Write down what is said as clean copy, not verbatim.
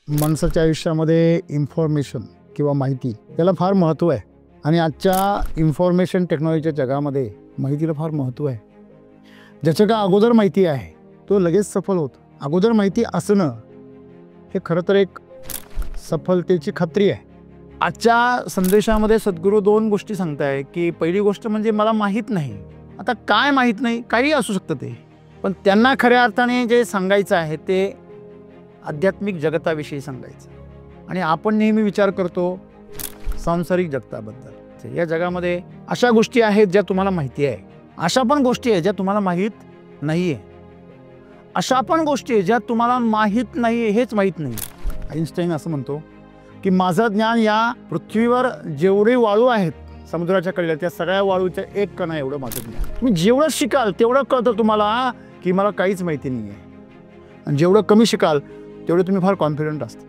माणसाच्या आयुष्यामध्ये इन्फॉर्मेशन किंवा माहिती याला फार महत्त्व आहे आणि आजच्या इन्फॉर्मेशन टेक्नॉलॉजीच्या जगामध्ये माहितीला फार महत्त्व आहे. ज्याच्याकडे अगोदर माहिती आहे तो लगेच सफल होतो. अगोदर माहिती असणं हे खरं तर एक सफलतेची खात्री आहे. आजच्या संदेशामध्ये सद्गुरू दोन गोष्टी सांगताय की पहिली गोष्ट म्हणजे मला माहीत नाही. आता काय माहीत नाही, काही असू शकतं ते, पण त्यांना खऱ्या अर्थाने जे सांगायचं आहे ते आध्यात्मिक जगताविषयी सांगायचं. आणि आपण नेहमी विचार करतो सांसारिक जगताबद्दल. या जगामध्ये अशा गोष्टी आहेत ज्या तुम्हाला माहिती आहे, अशा पण गोष्टी आहेत ज्या तुम्हाला माहीत नाही आहे, अशा पण गोष्टी आहेत ज्या तुम्हाला माहीत नाही आहे हेच माहीत नाही. आईन्स्टाईन असं म्हणतो की माझं ज्ञान या पृथ्वीवर जेवढे वाळू आहेत समुद्राच्या कडेला त्या सगळ्या वाळूच्या एक कणा एवढं माझं ज्ञान. तुम्ही जेवढं शिकाल तेवढं कळतं तुम्हाला की मला काहीच माहिती नाही आहे, आणि जेवढं कमी शिकाल तेवढे तुम्ही फार कॉन्फिडंट असता.